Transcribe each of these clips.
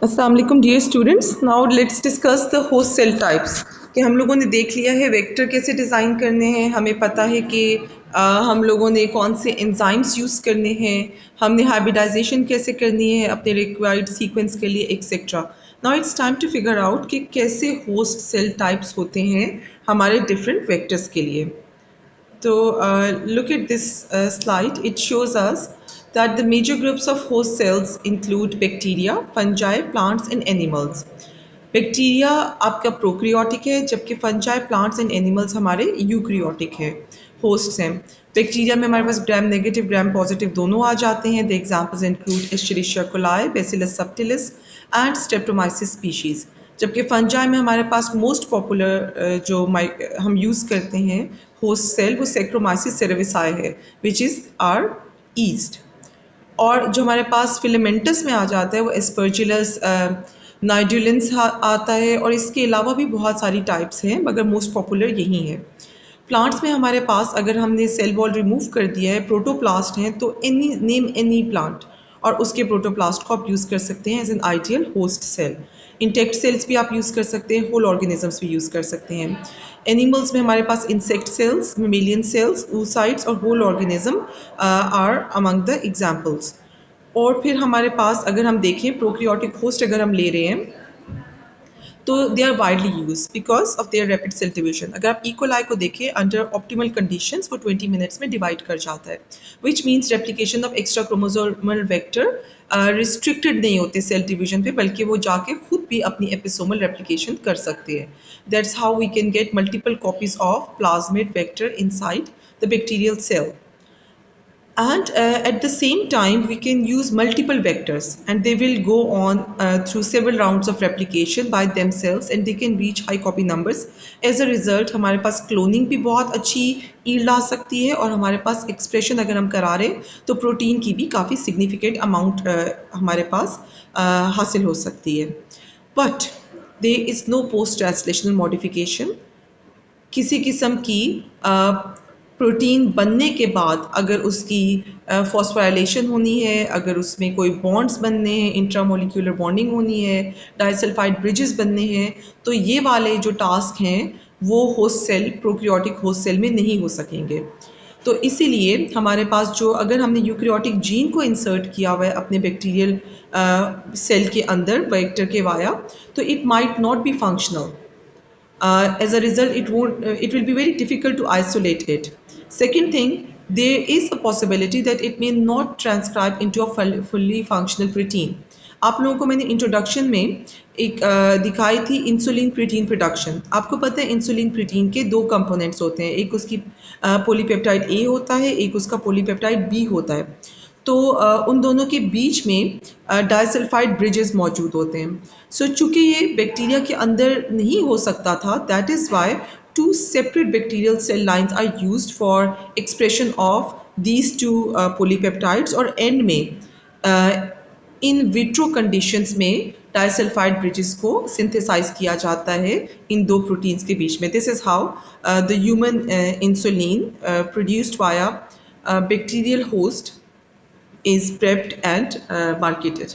अस्सलाम वालेकुम dear students, now let's discuss the host cell types. कि हम लोगों ने देख लिया है वेक्टर कैसे डिज़ाइन करने हैं, हमें पता है कि हम लोगों ने कौन से एंजाइम्स यूज़ करने हैं, हमने हाइब्रिडाइजेशन कैसे करनी है अपने रिक्वायर्ड सीक्वेंस के लिए etcetera. Now it's time to figure out कि कैसे होस्ट सेल टाइप्स होते हैं हमारे डिफरेंट वेक्टर्स के लिए। So look at this slide. It shows us that the major groups of host cells include bacteria, fungi, plants and animals. Bacteria आपका prokaryotic है, जबकि फंजाई, प्लांट्स एंड एनिमल्स हमारे eukaryotic है, होस्ट्स हैं। Bacteria में हमारे पास ग्राम नेगेटिव ग्राम पॉजिटिव दोनों आ जाते हैं। The examples include Escherichia coli, Bacillus subtilis and Streptomyces species. जबकि फंजाई में हमारे पास मोस्ट पॉपुलर जो हम यूज़ करते हैं होस्ट सेल, वो सेक्रोमाइसिस सेरेविसाई है, विच इज़ आर ईस्ट। और जो हमारे पास फिलामेंटस में आ जाता है वो एस्परजिलस नाइडुलेंस आता है, और इसके अलावा भी बहुत सारी टाइप्स हैं मगर मोस्ट पॉपुलर यही है। प्लांट्स में हमारे पास अगर हमने सेल वॉल रिमूव कर दिया है, प्रोटोप्लास्ट हैं, तो एनी नेम एनी प्लांट और उसके प्रोटोप्लास्ट को आप यूज़ कर सकते हैं as an ideal host cell. Intact cells भी आप यूज़ कर सकते हैं, होल ऑर्गेनिजम्स भी यूज़ कर सकते हैं। एनिमल्स में हमारे पास insect cells, mammalian cells, oocytes और whole organism are among the examples. और फिर हमारे पास अगर हम देखें प्रोक्रियोटिक होस्ट अगर हम ले रहे हैं तो they are widely use because of their rapid cell division. अगर आप इकोलाई को देखें अंडर ऑप्टिमल कंडीशंस वो 20 मिनट्स में डिवाइड कर जाता है, which means replication of extra chromosomal vector restricted नहीं होते सेल डिवीजन पे, बल्कि वो जाके खुद भी अपनी एपिसोमल रेप्लिकेशन कर सकते हैं। That's how we can get multiple copies of plasmid vector inside the bacterial cell. And at the same time we can use multiple vectors, and they will go on through several rounds of replication by themselves, and they can reach high copy numbers. As a result हमारे पास cloning भी बहुत अच्छी yield आ सकती है, और हमारे पास expression अगर हम करा रहे तो प्रोटीन की भी काफ़ी सिग्निफिकेंट अमाउंट हमारे पास हासिल हो सकती है। But there is no post translational modification. किसी किस्म की प्रोटीन बनने के बाद अगर उसकी फॉस्फोराइलेशन होनी है, अगर उसमें कोई बॉन्ड्स बनने हैं, इंट्रामोलिक्यूलर बॉन्डिंग होनी है, डाइसल्फाइड ब्रिजेस बनने हैं, तो ये वाले जो टास्क हैं वो host cell, prokaryotic host cell में नहीं हो सकेंगे। तो इसीलिए हमारे पास जो अगर हमने यूक्रियोटिक जीन को इंसर्ट किया हुआ है अपने बैक्टीरियल सेल के अंदर वेक्टर के वाया, तो it might not be functional. As a result, it will be very difficult to isolate it. Second thing, there is a possibility that it may not transcribe into a fully functional protein. आप लोगों को मैंने introduction में एक दिखाई थी insulin protein production. आपको पता है इंसुलिन प्रोटीन के दो कंपोनेंट्स होते हैं, एक उसकी पॉलीपेप्टाइड ए होता है, एक उसका पॉलीपेप्टाइड बी होता है। तो उन दोनों के बीच में डाइसल्फाइड ब्रिजेस मौजूद होते हैं। सो चूँकि ये बैक्टीरिया के अंदर नहीं हो सकता था, that is why two separate bacterial cell lines are used for expression of these two polypeptides, और एंड में इन विट्रो कंडीशंस में डाइसल्फाइड ब्रिजेस को सिंथेसाइज किया जाता है इन दो प्रोटीन्स के बीच में. This is how the human insulin produced via bacterial host is prepped and marketed.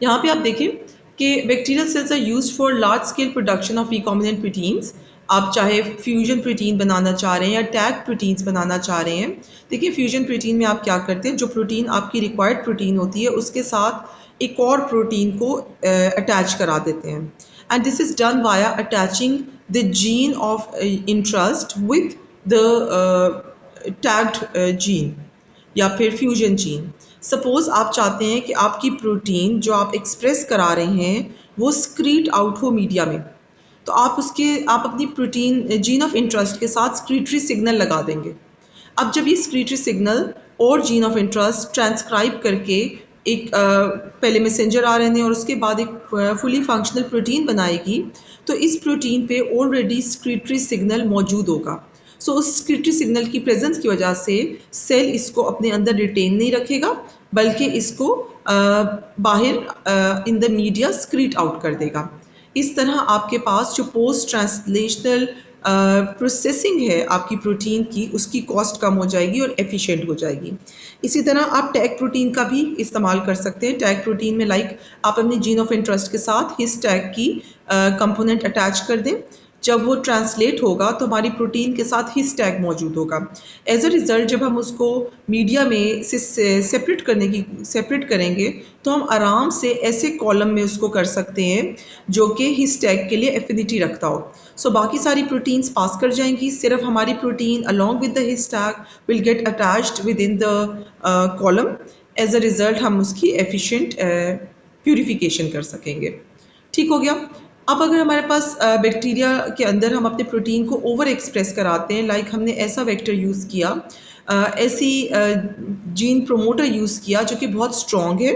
यहाँ पे आप देखें कि bacterial cells are used for large scale production of recombinant proteins. आप चाहे फ्यूजन प्रोटीन बनाना चाह रहे हैं या टैग प्रोटीन्स बनाना चाह रहे हैं. देखिए फ्यूजन प्रोटीन में आप क्या करते हैं, जो प्रोटीन आपकी रिक्वायर्ड प्रोटीन होती है उसके साथ एक और प्रोटीन को अटैच करा देते हैं, and this is done via attaching the gene of interest with the tagged gene या फिर फ्यूजन जीन. सपोज़ आप चाहते हैं कि आपकी प्रोटीन जो आप एक्सप्रेस करा रहे हैं वो स्क्रीट आउट हो मीडिया में, तो आप अपनी प्रोटीन जीन ऑफ इंटरेस्ट के साथ स्क्रीटरी सिग्नल लगा देंगे. अब जब ये स्क्रीटरी सिग्नल और जीन ऑफ इंटरेस्ट ट्रांसक्राइब करके एक पहले मैसेंजर आरएनए और उसके बाद एक फुली फंक्शनल प्रोटीन बनाएगी, तो इस प्रोटीन पे ऑलरेडी स्क्रीटरी सिग्नल मौजूद होगा. सो उस स्क्रीटरी सिग्नल की प्रेजेंस की वजह से सेल इसको अपने अंदर रिटेन नहीं रखेगा, बल्कि इसको बाहर इन द मीडिया स्क्रीट आउट कर देगा. इस तरह आपके पास जो पोस्ट ट्रांसलेशनल प्रोसेसिंग है आपकी प्रोटीन की, उसकी कॉस्ट कम हो जाएगी और एफिशिएंट हो जाएगी। इसी तरह आप टैग प्रोटीन का भी इस्तेमाल कर सकते हैं। टैग प्रोटीन में आप अपने जीन ऑफ इंटरेस्ट के साथ हिस टैग की कंपोनेंट अटैच कर दें। जब वो ट्रांसलेट होगा तो हमारी प्रोटीन के साथ हिस टैग मौजूद होगा। एज अ रिज़ल्ट जब हम उसको मीडिया में से सेपरेट करेंगे तो हम आराम से ऐसे कॉलम में उसको कर सकते हैं जो कि हिस टैग के लिए एफिनिटी रखता हो। सो बाकी सारी प्रोटीन्स पास कर जाएंगी, सिर्फ हमारी protein along with the his tag will get attached within the column. As a result हम उसकी एफिशिएंट प्यूरिफिकेशन कर सकेंगे। ठीक हो गया। अब अगर हमारे पास बैक्टीरिया के अंदर हम अपने प्रोटीन को ओवर एक्सप्रेस कराते हैं, हमने ऐसा वेक्टर यूज़ किया, ऐसी जीन प्रोमोटर यूज़ किया जो कि बहुत स्ट्रॉन्ग है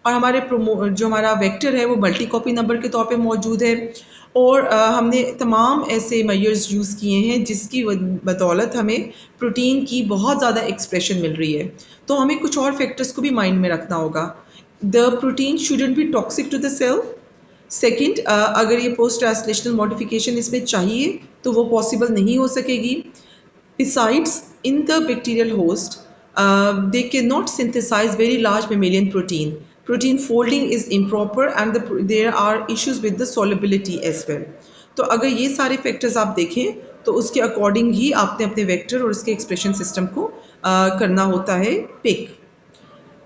और जो हमारा वेक्टर है वो मल्टी कॉपी नंबर के तौर पे मौजूद है और हमने तमाम ऐसे मेजर्स यूज़ किए हैं जिसकी बदौलत हमें प्रोटीन की बहुत ज़्यादा एक्सप्रेशन मिल रही है। तो हमें कुछ और फैक्टर्स को भी माइंड में रखना होगा। The protein shouldn't be toxic to the cell. Second, अगर ये पोस्ट ट्रांसलेशनल मॉडिफिकेशन इसमें चाहिए तो वो पॉसिबल नहीं हो सकेगी। Besides, in the bacterial host, they cannot synthesize very large mammalian protein. Protein folding is improper and there are issues with the solubility as well. तो अगर ये सारे फैक्टर्स आप देखें तो उसके अकॉर्डिंग ही आपने अपने वेक्टर और उसके एक्सप्रेशन सिस्टम को करना होता है पिक।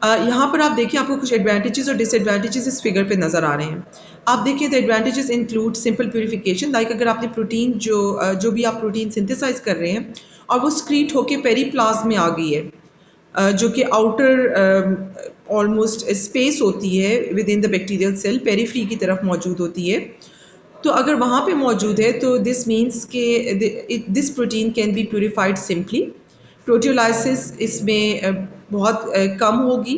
यहाँ पर आप देखिए, आपको कुछ एडवांटेजेस और डिसएडवांटेजेस इस फिगर पे नज़र आ रहे हैं। आप देखिए, the advantages include simple purification. अगर आपने प्रोटीन जो भी आप प्रोटीन सिंथेसाइज कर रहे हैं और वो स्क्रीट होके पेरीप्लाज्म में आ गई है, जो कि आउटर ऑलमोस्ट स्पेस होती है within the bacterial cell, periphery की तरफ मौजूद होती है। तो अगर वहाँ पे मौजूद है तो दिस मीन्स के this protein can be purified simply. Proteolysis इसमें बहुत कम होगी,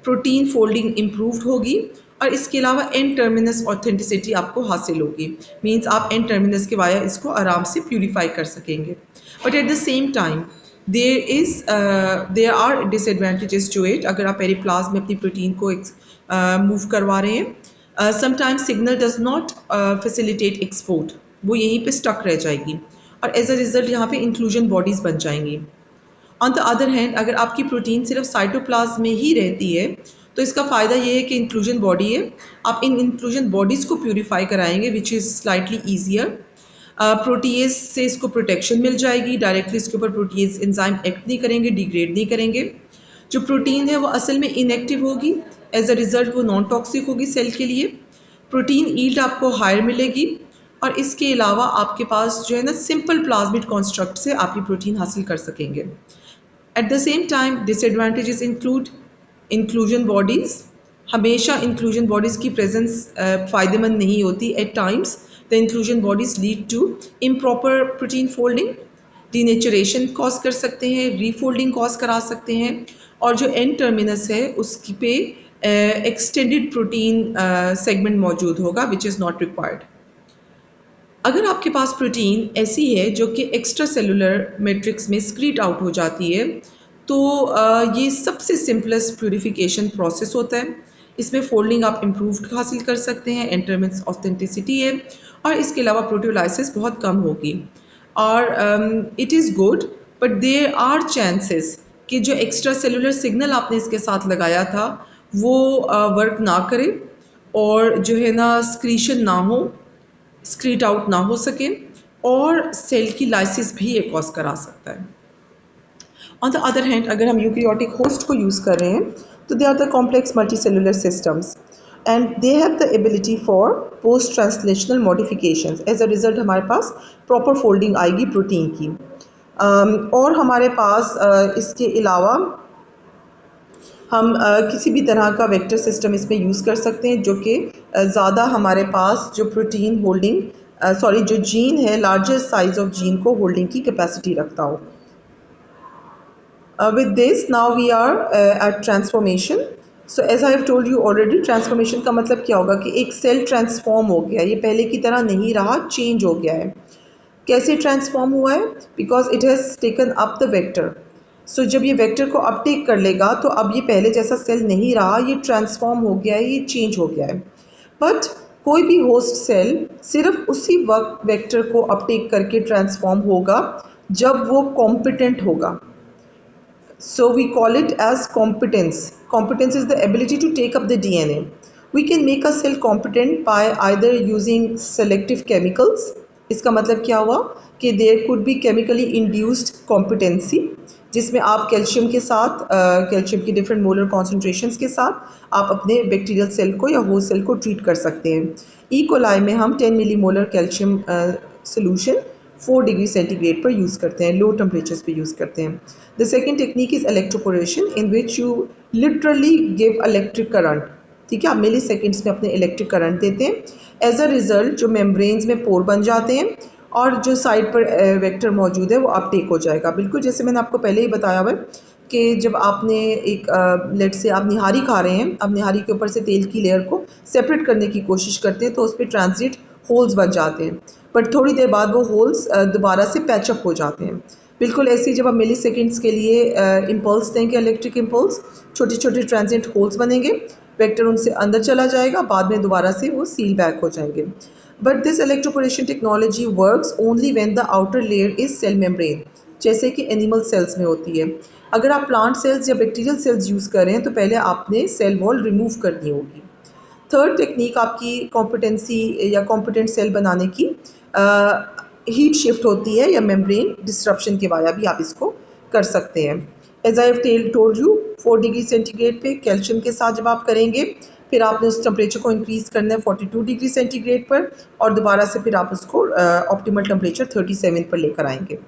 प्रोटीन फोल्डिंग इम्प्रूव्ड होगी और इसके अलावा एंड टर्मिनस ऑथेंटिसिटी आपको हासिल होगी। मीन्स आप एंड टर्मिनस के वाया इसको आराम से प्यूरिफाई कर सकेंगे। But at the same time there are disadvantages to it. अगर आप पेरीप्लाज्म में अपनी प्रोटीन को मूव करवा रहे हैं, sometimes signal does not facilitate export, वो यहीं पे स्टक रह जाएगी और एज अ रिजल्ट यहाँ पे इंक्लूजन बॉडीज़ बन जाएंगी। ऑन द अदर हैंड, अगर आपकी प्रोटीन सिर्फ साइटोप्लाज्म में ही रहती है तो इसका फ़ायदा ये है कि इंक्लूजन बॉडी है, आप इन इंक्लूजन बॉडीज़ को प्यूरिफाई कराएंगे which is slightly easier. Protease से इसको प्रोटेक्शन मिल जाएगी, डायरेक्टली इसके ऊपर प्रोटीएज एंजाइम एक्ट नहीं करेंगे, डिग्रेड नहीं करेंगे। जो प्रोटीन है वो असल में इनएक्टिव होगी, एज अ रिज़ल्ट वो नॉन टॉक्सिक होगी सेल के लिए। प्रोटीन ईल्ड आपको हायर मिलेगी और इसके अलावा आपके पास जो है ना सिंपल प्लाज्मिड कॉन्स्ट्रक्ट से आप ये प्रोटीन हासिल कर सकेंगे। At the same time disadvantages include inclusion bodies. हमेशा इंक्लूजन बॉडीज़ की प्रेजेंस फ़ायदेमंद नहीं होती। At times the inclusion bodies lead to improper protein folding, denaturation cause कर सकते हैं, रीफोल्डिंग कॉज करा सकते हैं और जो एंड टर्मिनस है उसकी पे एक्सटेंडेड प्रोटीन सेगमेंट मौजूद होगा विच इज़ नॉट रिक्वायर्ड। अगर आपके पास प्रोटीन ऐसी है जो कि एक्स्ट्रा सेलुलर मैट्रिक्स में स्क्रीट आउट हो जाती है तो ये सबसे सिंपलेस्ट प्यूरिफिकेशन प्रोसेस होता है। इसमें फोल्डिंग आप इम्प्रूव्ड हासिल कर सकते हैं, एंटरमिन्स ऑथेंटिसिटी है और इसके अलावा प्रोटियोलाइसिस बहुत कम होगी और it is good. But there are chances कि जो एक्स्ट्रा सेलुलर सिग्नल आपने इसके साथ लगाया था वो वर्क ना करे और जो है ना स्क्रीशन ना हो, स्क्रीट आउट ना हो सके और सेल की लाइसिस भी ये कॉज करा सकता है। ऑन द अदर हैंड, अगर हम यूकैरियोटिक होस्ट को यूज़ कर रहे हैं तो they are the complex multicellular systems and they have the ability for post translational modifications. As a result हमारे पास प्रॉपर फोल्डिंग आएगी प्रोटीन की। और हमारे पास इसके अलावा हम किसी भी तरह का वेक्टर सिस्टम इसमें यूज़ कर सकते हैं जो कि ज़्यादा हमारे पास जो प्रोटीन होल्डिंग जो जीन है, लार्जर साइज ऑफ जीन को होल्डिंग की कैपेसिटी रखता हो। With this now we are at transformation. So as I have told you already, transformation का मतलब क्या होगा कि एक सेल ट्रांसफॉर्म हो गया, ये पहले की तरह नहीं रहा, चेंज हो गया है। कैसे ट्रांसफॉर्म हुआ है? Because it has taken up the vector. So जब ये वेक्टर को अपटेक कर लेगा तो अब ये पहले जैसा सेल नहीं रहा, ये ट्रांसफॉर्म हो गया है, ये चेंज हो गया है। बट कोई भी होस्ट सेल सिर्फ उसी वक्त वेक्टर को अपटेक करके ट्रांसफॉर्म होगा जब वो कॉम्पिटेंट होगा. So we call it as competence. Competence is the ability to take up the DNA. We can make a cell competent by either using selective chemicals. इसका मतलब क्या हुआ कि there could be chemically induced competency, जिसमें आप calcium के साथ calcium की डिफरेंट मोलर कॉन्सेंट्रेशंस के साथ आप अपने बैक्टीरियल सेल को या होस्ट सेल को ट्रीट कर सकते हैं. ई कोलाई में हम 10 millimolar calcium solution 4 degree centigrade पर यूज़ करते हैं, लो टेम्परेचर्स पे यूज़ करते हैं. The second technique is electroporation in which you literally give electric current. ठीक है, आप मिली सेकेंड्स में अपने इलेक्ट्रिक करंट देते हैं. एज अ रिज़ल्ट जो मेम्ब्रेन्स में पोर बन जाते हैं और जो साइड पर वेक्टर मौजूद है वो अपटेक हो जाएगा. बिल्कुल जैसे मैंने आपको पहले ही बताया हुआ है कि जब आपने एक लेट से आप निहारी खा रहे हैं, आप निहारी के ऊपर से तेल की लेयर को सेपरेट करने की कोशिश करते हैं तो उस पर ट्रांजिट होल्स बन जाते हैं, बट थोड़ी देर बाद वो होल्स दोबारा से पैचअप हो जाते हैं. बिल्कुल ऐसे ही जब आप मिली सेकेंड्स के लिए इम्पल्स देंगे, इलेक्ट्रिक इम्पल्स, छोटे छोटे ट्रांजिट होल्स बनेंगे, वेक्टर उनसे अंदर चला जाएगा, बाद में दोबारा से वो सील बैक हो जाएंगे. But this electroporation technology works only when the outer layer is cell membrane, जैसे कि एनिमल सेल्स में होती है. अगर आप प्लांट सेल्स या बैक्टीरियल सेल्स यूज़ कर रहे हैं तो पहले आपने सेल वॉल रिमूव करनी होगी. थर्ड टेक्निक आपकी कॉम्पिटेंसी या कॉम्पिटेंट सेल बनाने की हीट शिफ्ट होती है या मेम्ब्रेन डिस्ट्रप्शन के वाया भी आप इसको कर सकते हैं. As I have told you 4 degree centigrade पे कैल्शियम के साथ जब आप करेंगे फिर आपने उस टेम्परेचर को इंक्रीज़ करना है 42 डिग्री सेंटीग्रेड पर और दोबारा से फिर आप उसको ऑप्टिमल टेम्परेचर 37 पर लेकर आएंगे.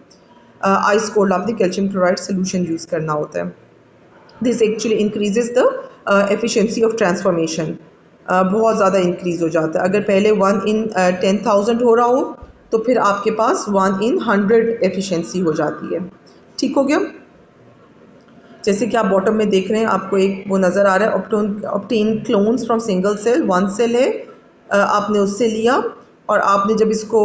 आइस कोल्ड आपने कैल्शियम क्लोराइड सोल्यूशन यूज़ करना होता है. This actually increases the efficiency of transformation. बहुत ज़्यादा इंक्रीज़ हो जाता है. अगर पहले 1 in 10,000 हो रहा हो तो फिर आपके पास 1 in 100 एफिशिएंसी हो जाती है. ठीक हो गया. जैसे कि आप बॉटम में देख रहे हैं आपको एक वो नज़र आ रहा है, obtain clones from single cell. 1 cell है, आपने उससे लिया और आपने जब इसको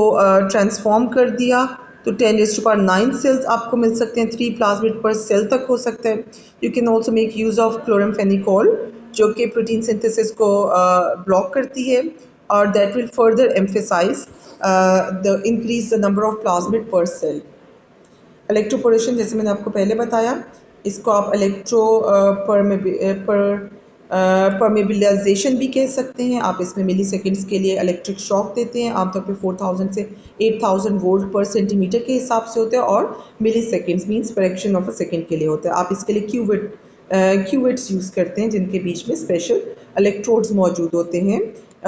ट्रांसफॉर्म कर दिया तो 10⁹ सेल्स आपको मिल सकते हैं. 3 प्लाज्मिड पर सेल तक हो सकता है. You can also make use of chloramphenicol जो कि प्रोटीन सिंथेसिस को ब्लॉक करती है और that will further emphasise the increase the number of plasmid per cell. Electroporation जैसे मैंने आपको पहले बताया, इसको आप परमेबिलाइजेशन भी कह सकते हैं. आप इसमें मिली सेकेंड्स के लिए इलेक्ट्रिक शॉक देते हैं. आमतौर पे 4000 से 8000 वोल्ट पर सेंटीमीटर के हिसाब से होते हैं और milliseconds means fraction of a second के लिए होता है. आप इसके लिए क्यूवेट्स यूज़ करते हैं जिनके बीच में स्पेशल इलेक्ट्रोड्स मौजूद होते हैं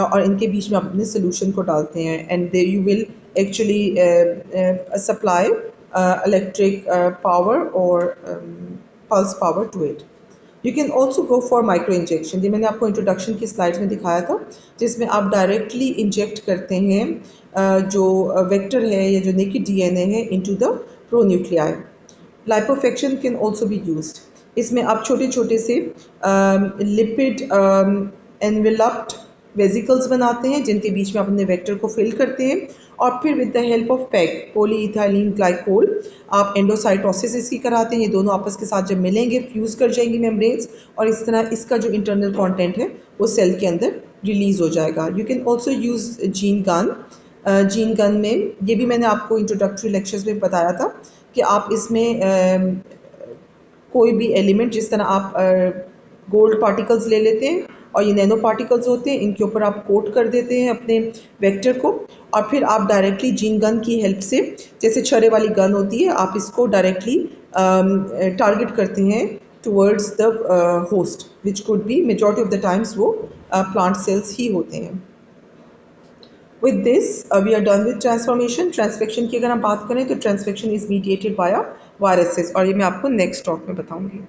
और इनके बीच में आप अपने सोल्यूशन को डालते हैं and they you will actually supply electric power or pulse power to it. You can also go for micro injection. ये मैंने आपको इंट्रोडक्शन की स्लाइड्स में दिखाया था जिसमें आप डायरेक्टली इंजेक्ट करते हैं जो वेक्टर है या जो नेकेड डीएनए है into the pronuclei. Lipofection can also be used. इसमें आप छोटे छोटे से लिपिड एनवेलप्ड वेजिकल्स बनाते हैं जिनके बीच में आप अपने वेक्टर को फिल करते हैं और फिर with the help of pack polyethylene glycol आप एंडोसाइटोसिस इसकी कराते हैं. ये दोनों आपस के साथ जब मिलेंगे फ्यूज़ कर जाएंगी मेम्ब्रेन्स और इस तरह इसका जो इंटरनल कंटेंट है वो सेल के अंदर रिलीज़ हो जाएगा. You can also use gene gun. Gene gun में ये भी मैंने आपको इंट्रोडक्टरी लेक्चर्स में बताया था कि आप इसमें कोई भी एलिमेंट जिस तरह आप गोल्ड पार्टिकल्स ले लेते हैं और ये नैनो पार्टिकल्स होते हैं, इनके ऊपर आप कोट कर देते हैं अपने वेक्टर को और फिर आप डायरेक्टली जीन गन की हेल्प से, जैसे छर्रे वाली गन होती है, आप इसको डायरेक्टली टारगेट करते हैं towards the host which could be majority of the times वो प्लांट सेल्स ही होते हैं. With this we are done with transformation. Transfection की अगर हम बात करें तो transfection is mediated by viruses और ये मैं आपको नेक्स्ट टॉक में बताऊँगी.